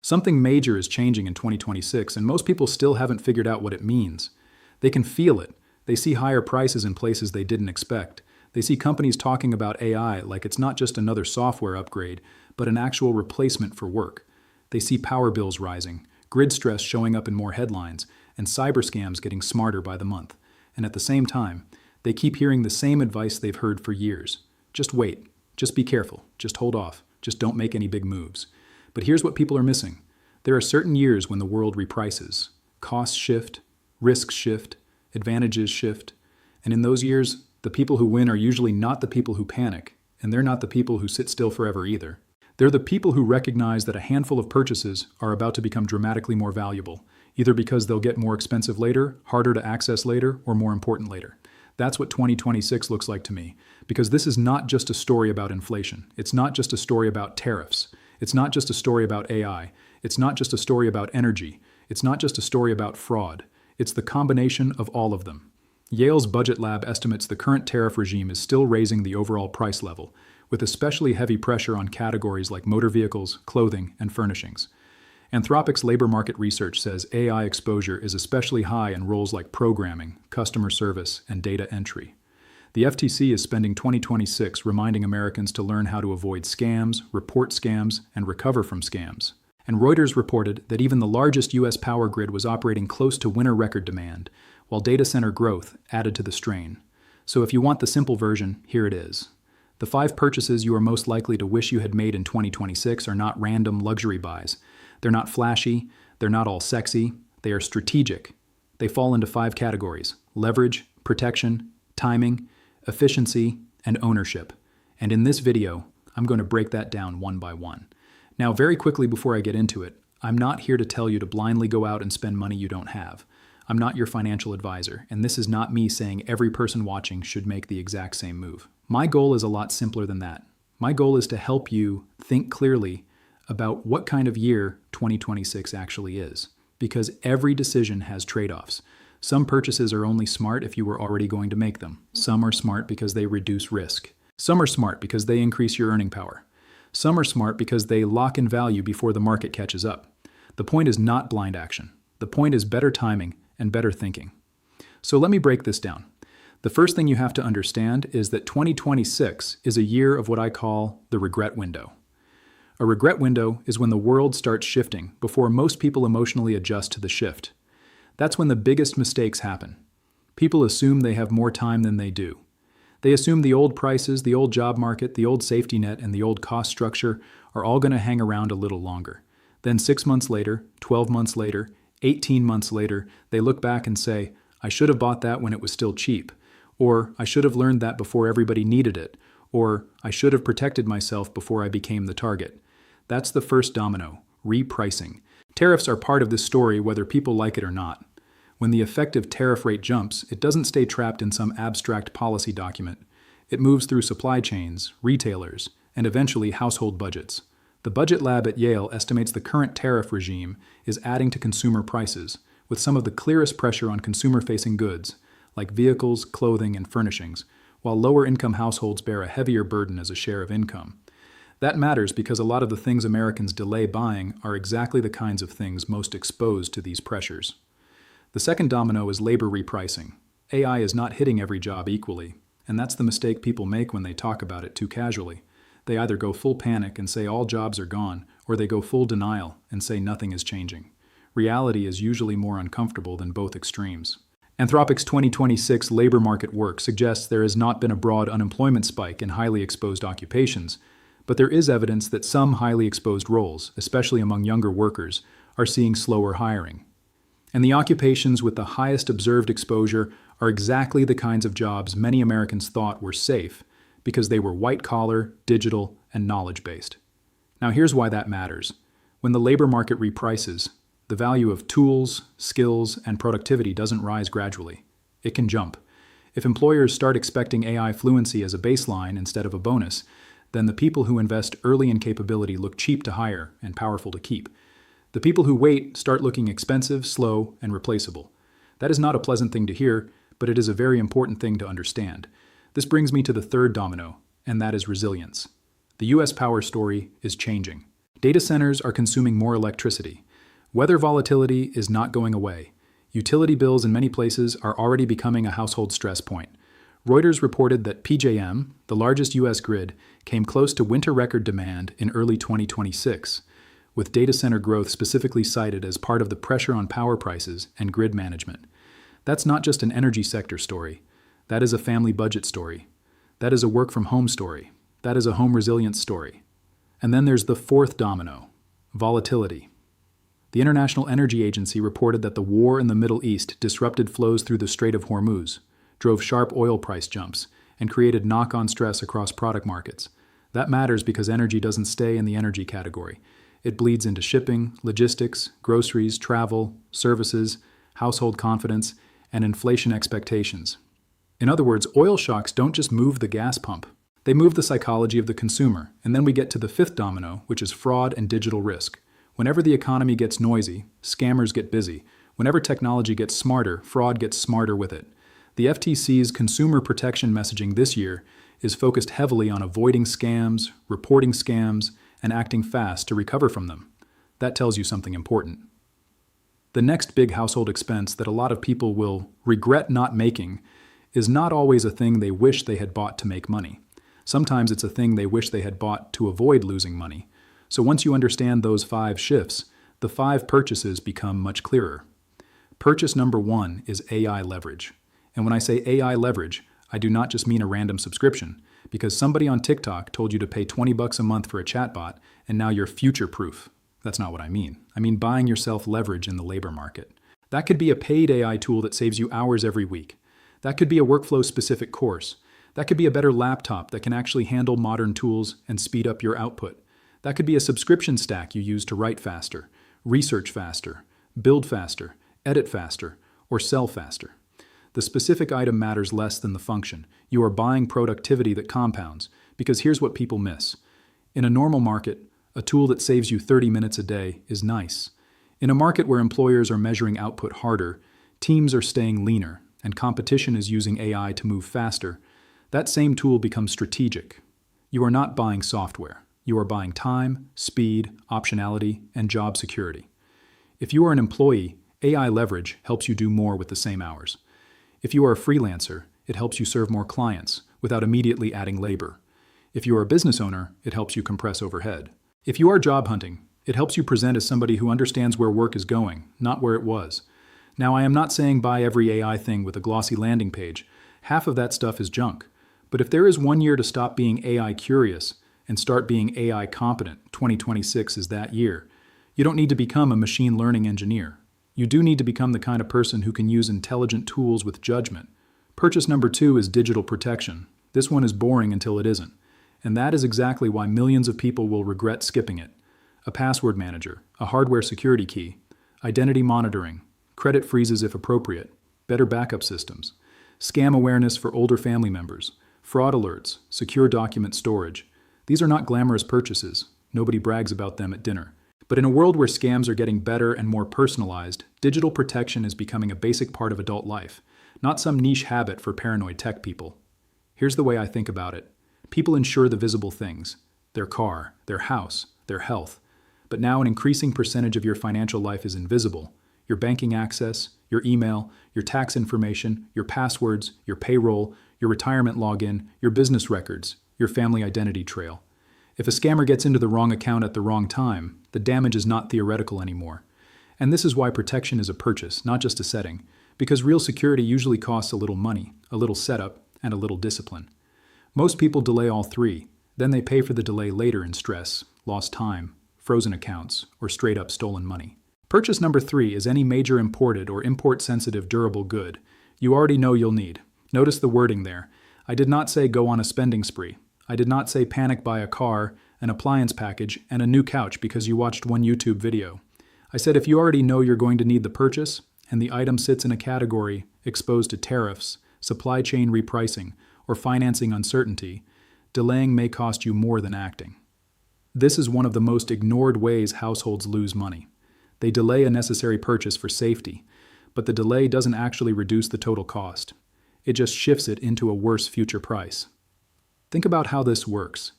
Something major is changing in 2026, and most people still haven't figured out what it means. They can feel it. They see higher prices in places they didn't expect. They see companies talking about AI like it's not just another software upgrade, but an actual replacement for work. They see power bills rising, grid stress showing up in more headlines, and cyber scams getting smarter by the month. And at the same time, they keep hearing the same advice they've heard for years. Just wait. Just be careful. Just hold off. Just don't make any big moves. But here's what people are missing. There are certain years when the world reprices. Costs shift, risks shift, advantages shift. And in those years, the people who win are usually not the people who panic, and they're not the people who sit still forever either. They're the people who recognize that a handful of purchases are about to become dramatically more valuable, either because they'll get more expensive later, harder to access later, or more important later. That's what 2026 looks like to me, because this is not just a story about inflation. It's not just a story about tariffs. It's not just a story about AI. It's not just a story about energy. It's not just a story about fraud. It's the combination of all of them. Yale's budget lab estimates the current tariff regime is still raising the overall price level, with especially heavy pressure on categories like motor vehicles, clothing, and furnishings. Anthropic's labor market research says AI exposure is especially high in roles like programming, customer service, and data entry. The FTC is spending 2026 reminding Americans to learn how to avoid scams, report scams, and recover from scams. And Reuters reported that even the largest U.S. power grid was operating close to winter record demand, while data center growth added to the strain. So if you want the simple version, here it is. The 5 purchases you are most likely to wish you had made in 2026 are not random luxury buys. They're not flashy, they're not all sexy, they are strategic. They fall into 5 categories: leverage, protection, timing, efficiency, and ownership. And in this video, I'm going to break that down one by one. Now, very quickly before I get into it, I'm not here to tell you to blindly go out and spend money you don't have. I'm not your financial advisor, and this is not me saying every person watching should make the exact same move. My goal is a lot simpler than that. My goal is to help you think clearly about what kind of year 2026 actually is, because every decision has trade-offs. Some purchases are only smart if you were already going to make them. Some are smart because they reduce risk. Some are smart because they increase your earning power. Some are smart because they lock in value before the market catches up. The point is not blind action. The point is better timing and better thinking. So let me break this down. The first thing you have to understand is that 2026 is a year of what I call the regret window. A regret window is when the world starts shifting before most people emotionally adjust to the shift. That's when the biggest mistakes happen. People assume they have more time than they do. They assume the old prices, the old job market, the old safety net, and the old cost structure are all going to hang around a little longer. Then 6 months later, 12 months later, 18 months later, they look back and say, I should have bought that when it was still cheap. Or, I should have learned that before everybody needed it. Or, I should have protected myself before I became the target. That's the first domino, repricing. Tariffs are part of this story whether people like it or not. When the effective tariff rate jumps, it doesn't stay trapped in some abstract policy document. It moves through supply chains, retailers, and eventually household budgets. The budget lab at Yale estimates the current tariff regime is adding to consumer prices, with some of the clearest pressure on consumer-facing goods, like vehicles, clothing, and furnishings, while lower-income households bear a heavier burden as a share of income. That matters because a lot of the things Americans delay buying are exactly the kinds of things most exposed to these pressures. The second domino is labor repricing. AI is not hitting every job equally, and that's the mistake people make when they talk about it too casually. They either go full panic and say all jobs are gone, or they go full denial and say nothing is changing. Reality is usually more uncomfortable than both extremes. Anthropic's 2026 labor market work suggests there has not been a broad unemployment spike in highly exposed occupations, but there is evidence that some highly exposed roles, especially among younger workers, are seeing slower hiring. And the occupations with the highest observed exposure are exactly the kinds of jobs many Americans thought were safe because they were white-collar, digital, and knowledge-based. Now here's why that matters. When the labor market reprices, the value of tools, skills, and productivity doesn't rise gradually. It can jump. If employers start expecting AI fluency as a baseline instead of a bonus, then the people who invest early in capability look cheap to hire and powerful to keep. The people who wait start looking expensive, slow, and replaceable. That is not a pleasant thing to hear, but it is a very important thing to understand. This brings me to the third domino, and that is resilience. The U.S. power story is changing. Data centers are consuming more electricity. Weather volatility is not going away. Utility bills in many places are already becoming a household stress point. Reuters reported that PJM, the largest U.S. grid, came close to winter record demand in early 2026, with data center growth specifically cited as part of the pressure on power prices and grid management. That's not just an energy sector story. That is a family budget story. That is a work from home story. That is a home resilience story. And then there's the fourth domino, volatility. The International Energy Agency reported that the war in the Middle East disrupted flows through the Strait of Hormuz, drove sharp oil price jumps, and created knock-on stress across product markets. That matters because energy doesn't stay in the energy category. It bleeds into shipping, logistics, groceries, travel, services, household confidence, and inflation expectations. In other words, oil shocks don't just move the gas pump. They move the psychology of the consumer, and then we get to the fifth domino, which is fraud and digital risk. Whenever the economy gets noisy, scammers get busy. Whenever technology gets smarter, fraud gets smarter with it. The FTC's consumer protection messaging this year is focused heavily on avoiding scams, reporting scams, and acting fast to recover from them. That tells you something important. The next big household expense that a lot of people will regret not making is not always a thing they wish they had bought to make money. Sometimes it's a thing they wish they had bought to avoid losing money. So once you understand those 5 shifts, the 5 purchases become much clearer. Purchase number 1 is AI leverage. And when I say AI leverage, I do not just mean a random subscription, because somebody on TikTok told you to pay $20 a month for a chatbot, and now you're future-proof. That's not what I mean. I mean buying yourself leverage in the labor market. That could be a paid AI tool that saves you hours every week. That could be a workflow-specific course. That could be a better laptop that can actually handle modern tools and speed up your output. That could be a subscription stack you use to write faster, research faster, build faster, edit faster, or sell faster. The specific item matters less than the function. You are buying productivity that compounds, because here's what people miss. In a normal market, a tool that saves you 30 minutes a day is nice. In a market where employers are measuring output harder, teams are staying leaner, and competition is using AI to move faster, that same tool becomes strategic. You are not buying software. You are buying time, speed, optionality, and job security. If you are an employee, AI leverage helps you do more with the same hours. If you are a freelancer, it helps you serve more clients without immediately adding labor. If you are a business owner, it helps you compress overhead. If you are job hunting, it helps you present as somebody who understands where work is going, not where it was. Now, I am not saying buy every AI thing with a glossy landing page. Half of that stuff is junk. But if there is 1 year to stop being AI curious and start being AI competent, 2026 is that year. You don't need to become a machine learning engineer. You do need to become the kind of person who can use intelligent tools with judgment. Purchase number 2 is digital protection. This one is boring until it isn't. And that is exactly why millions of people will regret skipping it. A password manager, a hardware security key, identity monitoring, credit freezes if appropriate, better backup systems, scam awareness for older family members, fraud alerts, secure document storage. These are not glamorous purchases. Nobody brags about them at dinner. But in a world where scams are getting better and more personalized, digital protection is becoming a basic part of adult life, not some niche habit for paranoid tech people. Here's the way I think about it. People insure the visible things, their car, their house, their health. But now an increasing percentage of your financial life is invisible. Your banking access, your email, your tax information, your passwords, your payroll, your retirement login, your business records, your family identity trail. If a scammer gets into the wrong account at the wrong time, the damage is not theoretical anymore. And this is why protection is a purchase, not just a setting, because real security usually costs a little money, a little setup, and a little discipline. Most people delay all 3, then they pay for the delay later in stress, lost time, frozen accounts, or straight up stolen money. Purchase number 3 is any major imported or import-sensitive durable good you already know you'll need. Notice the wording there. I did not say go on a spending spree. I did not say panic buy a car, an appliance package, and a new couch because you watched one YouTube video. I said if you already know you're going to need the purchase, and the item sits in a category exposed to tariffs, supply chain repricing, or financing uncertainty, delaying may cost you more than acting. This is one of the most ignored ways households lose money. They delay a necessary purchase for safety, but the delay doesn't actually reduce the total cost. It just shifts it into a worse future price. Think about how this works.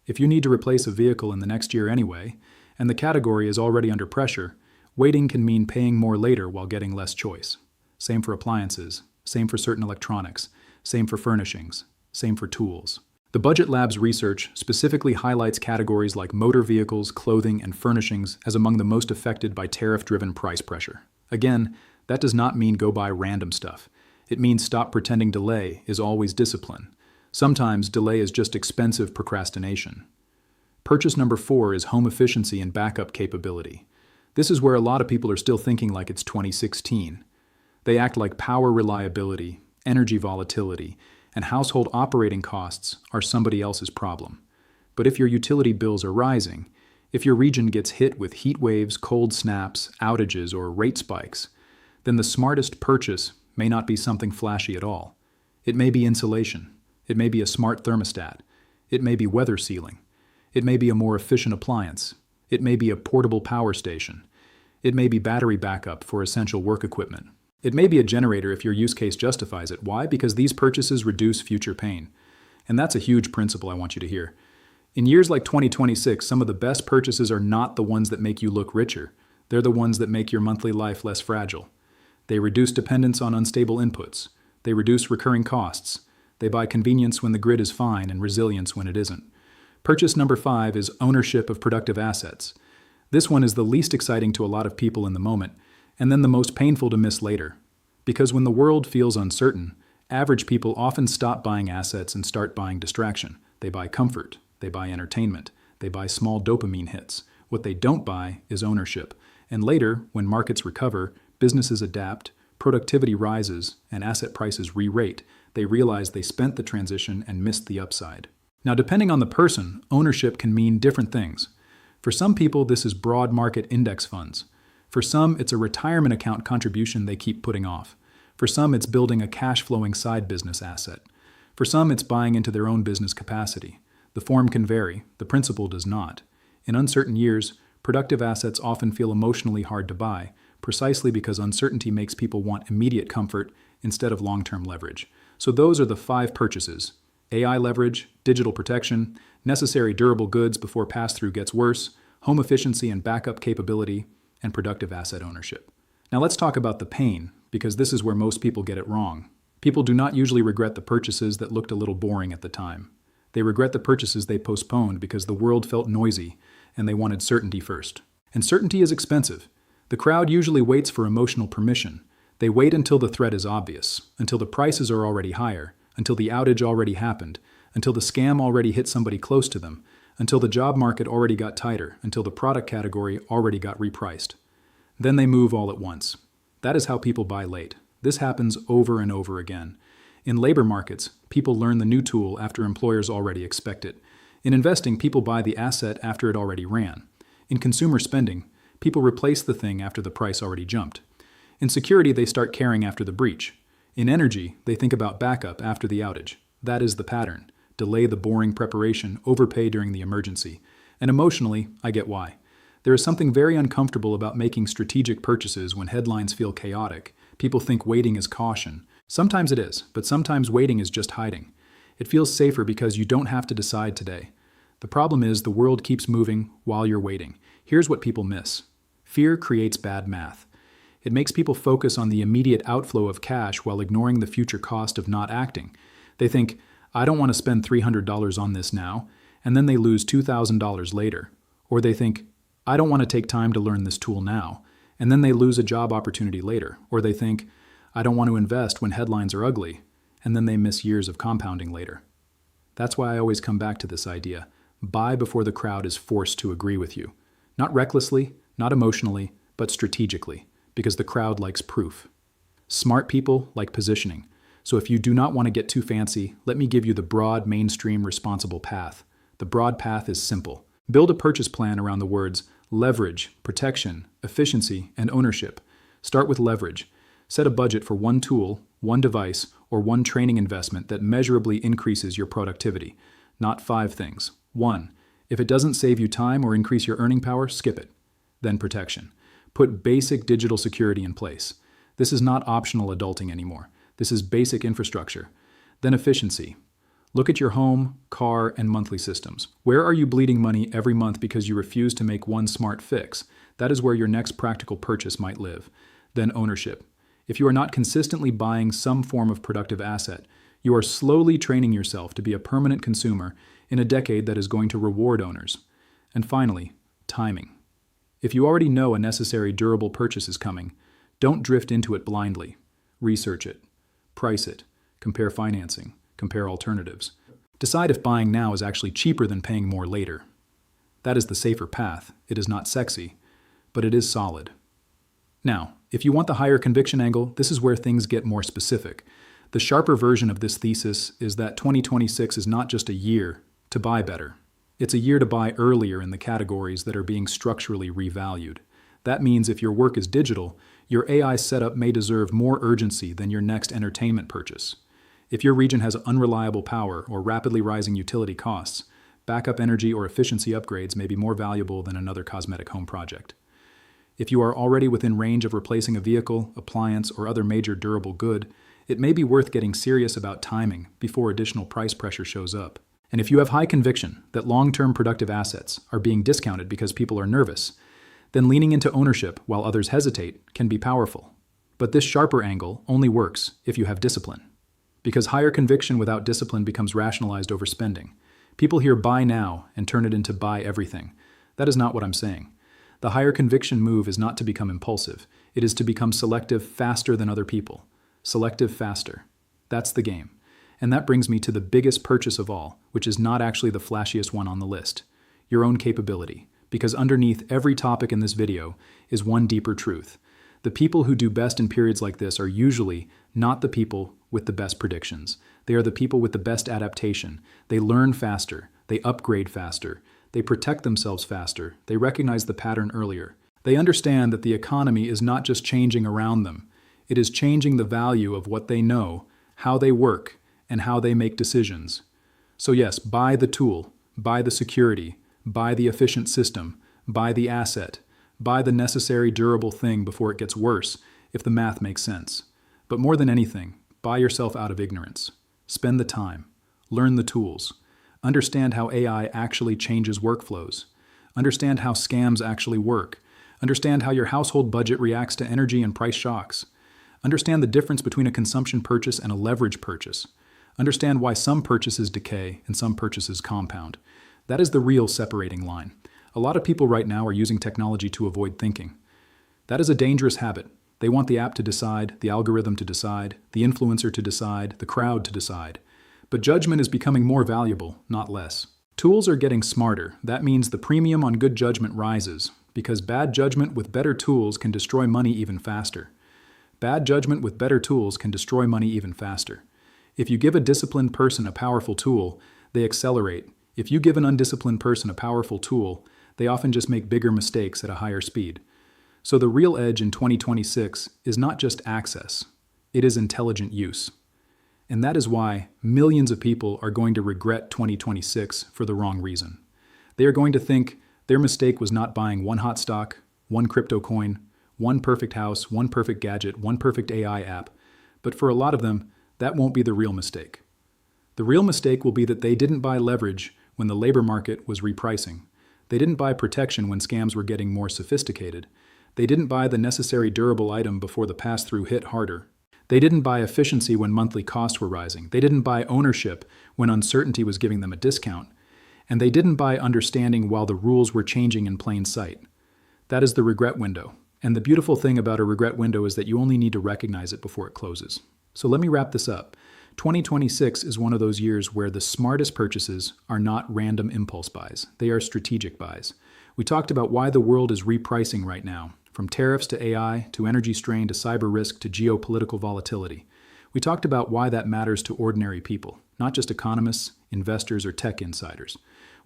If you need to replace a vehicle in the next year anyway, and the category is already under pressure, waiting can mean paying more later while getting less choice. Same for appliances, same for certain electronics, same for furnishings, same for tools. The Budget Lab's research specifically highlights categories like motor vehicles, clothing, and furnishings as among the most affected by tariff-driven price pressure. Again, that does not mean go buy random stuff. It means stop pretending delay is always discipline. Sometimes delay is just expensive procrastination. Purchase number 4 is home efficiency and backup capability. This is where a lot of people are still thinking like it's 2016. They act like power reliability, energy volatility, and household operating costs are somebody else's problem. But if your utility bills are rising, if your region gets hit with heat waves, cold snaps, outages, or rate spikes, then the smartest purchase may not be something flashy at all. It may be insulation. It may be a smart thermostat. It may be weather sealing. It may be a more efficient appliance. It may be a portable power station. It may be battery backup for essential work equipment. It may be a generator if your use case justifies it. Why? Because these purchases reduce future pain. And that's a huge principle I want you to hear. In years like 2026, some of the best purchases are not the ones that make you look richer. They're the ones that make your monthly life less fragile. They reduce dependence on unstable inputs. They reduce recurring costs. They buy convenience when the grid is fine and resilience when it isn't. Purchase number 5 is ownership of productive assets. This one is the least exciting to a lot of people in the moment, and then the most painful to miss later. Because when the world feels uncertain, average people often stop buying assets and start buying distraction. They buy comfort, they buy entertainment, they buy small dopamine hits. What they don't buy is ownership. And later, when markets recover, businesses adapt, productivity rises, and asset prices re-rate, they realize they spent the transition and missed the upside. Now, depending on the person, ownership can mean different things. For some people, this is broad market index funds. For some, it's a retirement account contribution they keep putting off. For some, it's building a cash-flowing side business asset. For some, it's buying into their own business capacity. The form can vary, the principle does not. In uncertain years, productive assets often feel emotionally hard to buy, precisely because uncertainty makes people want immediate comfort instead of long-term leverage. So those are the 5 purchases: AI leverage, digital protection, necessary durable goods before pass-through gets worse, home efficiency and backup capability, and productive asset ownership. Now let's talk about the pain, because this is where most people get it wrong. People do not usually regret the purchases that looked a little boring at the time. They regret the purchases they postponed because the world felt noisy and they wanted certainty first. And certainty is expensive. The crowd usually waits for emotional permission. They wait until the threat is obvious, until the prices are already higher, until the outage already happened, until the scam already hit somebody close to them, until the job market already got tighter, until the product category already got repriced. Then they move all at once. That is how people buy late. This happens over and over again. In labor markets, people learn the new tool after employers already expect it. In investing, people buy the asset after it already ran. In consumer spending, people replace the thing after the price already jumped. In security, they start caring after the breach. In energy, they think about backup after the outage. That is the pattern. Delay the boring preparation, overpay during the emergency. And emotionally, I get why. There is something very uncomfortable about making strategic purchases when headlines feel chaotic. People think waiting is caution. Sometimes it is, but sometimes waiting is just hiding. It feels safer because you don't have to decide today. The problem is the world keeps moving while you're waiting. Here's what people miss. Fear creates bad math. It makes people focus on the immediate outflow of cash while ignoring the future cost of not acting. They think, I don't want to spend $300 on this now, and then they lose $2,000 later. Or they think, I don't want to take time to learn this tool now, and then they lose a job opportunity later. Or they think, I don't want to invest when headlines are ugly, and then they miss years of compounding later. That's why I always come back to this idea. Buy before the crowd is forced to agree with you. Not recklessly, not emotionally, but strategically, because the crowd likes proof. Smart people like positioning. So if you do not want to get too fancy, let me give you the broad, mainstream, responsible path. The broad path is simple. Build a purchase plan around the words leverage, protection, efficiency, and ownership. Start with leverage. Set a budget for one tool, one device, or one training investment that measurably increases your productivity. Not 5 things. 1. If it doesn't save you time or increase your earning power, skip it. Then protection. Put basic digital security in place. This is not optional adulting anymore. This is basic infrastructure. Then efficiency. Look at your home, car, and monthly systems. Where are you bleeding money every month because you refuse to make one smart fix? That is where your next practical purchase might live. Then ownership. If you are not consistently buying some form of productive asset, you are slowly training yourself to be a permanent consumer in a decade that is going to reward owners. And finally, timing. If you already know a necessary durable purchase is coming, don't drift into it blindly. Research it, price it, compare financing, compare alternatives. Decide if buying now is actually cheaper than paying more later. That is the safer path. It is not sexy, but it is solid. Now, if you want the higher conviction angle, this is where things get more specific. The sharper version of this thesis is that 2026 is not just a year to buy better. It's a year to buy earlier in the categories that are being structurally revalued. That means if your work is digital, your AI setup may deserve more urgency than your next entertainment purchase. If your region has unreliable power or rapidly rising utility costs, backup energy or efficiency upgrades may be more valuable than another cosmetic home project. If you are already within range of replacing a vehicle, appliance, or other major durable good, it may be worth getting serious about timing before additional price pressure shows up. And if you have high conviction that long-term productive assets are being discounted because people are nervous, then leaning into ownership while others hesitate can be powerful. But this sharper angle only works if you have discipline. Because higher conviction without discipline becomes rationalized overspending. People hear buy now and turn it into buy everything. That is not what I'm saying. The higher conviction move is not to become impulsive. It is to become selective faster than other people. Selective faster. That's the game. And that brings me to the biggest purchase of all, which is not actually the flashiest one on the list. Your own capability. Because underneath every topic in this video is one deeper truth. The people who do best in periods like this are usually not the people with the best predictions. They are the people with the best adaptation. They learn faster. They upgrade faster. They protect themselves faster. They recognize the pattern earlier. They understand that the economy is not just changing around them. It is changing the value of what they know, how they work, and how they make decisions. So yes, buy the tool, buy the security, buy the efficient system, buy the asset, buy the necessary durable thing before it gets worse, if the math makes sense. But more than anything, buy yourself out of ignorance. Spend the time. Learn the tools. Understand how AI actually changes workflows. Understand how scams actually work. Understand how your household budget reacts to energy and price shocks. Understand the difference between a consumption purchase and a leverage purchase. Understand why some purchases decay and some purchases compound. That is the real separating line. A lot of people right now are using technology to avoid thinking. That is a dangerous habit. They want the app to decide, the algorithm to decide, the influencer to decide, the crowd to decide. But judgment is becoming more valuable, not less. Tools are getting smarter. That means the premium on good judgment rises, because bad judgment with better tools can destroy money even faster. Bad judgment with better tools can destroy money even faster. If you give a disciplined person a powerful tool, they accelerate. If you give an undisciplined person a powerful tool, they often just make bigger mistakes at a higher speed. So the real edge in 2026 is not just access, it is intelligent use. And that is why millions of people are going to regret 2026 for the wrong reason. They are going to think their mistake was not buying one hot stock, one crypto coin, one perfect house, one perfect gadget, one perfect AI app. But for a lot of them, that won't be the real mistake. The real mistake will be that they didn't buy leverage when the labor market was repricing. They didn't buy protection when scams were getting more sophisticated. They didn't buy the necessary durable item before the pass-through hit harder. They didn't buy efficiency when monthly costs were rising. They didn't buy ownership when uncertainty was giving them a discount. And they didn't buy understanding while the rules were changing in plain sight. That is the regret window. And the beautiful thing about a regret window is that you only need to recognize it before it closes. So let me wrap this up. 2026 is one of those years where the smartest purchases are not random impulse buys. They are strategic buys. We talked about why the world is repricing right now, from tariffs to AI, to energy strain, to cyber risk, to geopolitical volatility. We talked about why that matters to ordinary people, not just economists, investors, or tech insiders.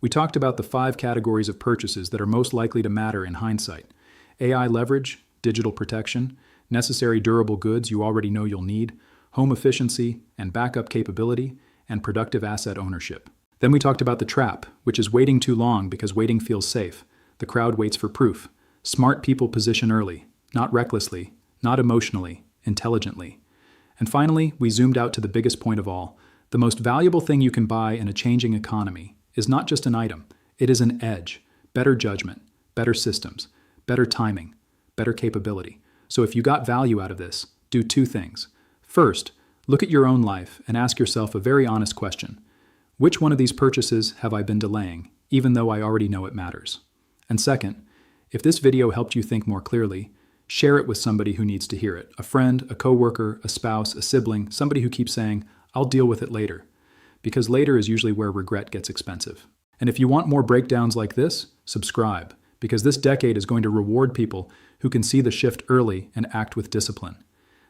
We talked about the 5 categories of purchases that are most likely to matter in hindsight. AI leverage, digital protection, necessary durable goods you already know you'll need, home efficiency and backup capability, and productive asset ownership. Then we talked about the trap, which is waiting too long because waiting feels safe. The crowd waits for proof. Smart people position early, not recklessly, not emotionally, intelligently. And finally, we zoomed out to the biggest point of all, The most valuable thing you can buy in a changing economy is not just an item, it is an edge, better judgment, better systems, better timing, better capability. So if you got value out of this, do two things. First, look at your own life and ask yourself a very honest question. Which one of these purchases have I been delaying, even though I already know it matters? And second, if this video helped you think more clearly, share it with somebody who needs to hear it. A friend, a coworker, a spouse, a sibling, somebody who keeps saying, I'll deal with it later. Because later is usually where regret gets expensive. And if you want more breakdowns like this, subscribe, because this decade is going to reward people who can see the shift early and act with discipline.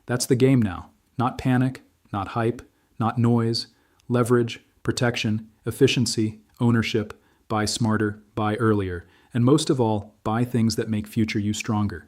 That's the game now. Not panic, not hype, not noise, leverage, protection, efficiency, ownership, buy smarter, buy earlier, and most of all, buy things that make future you stronger.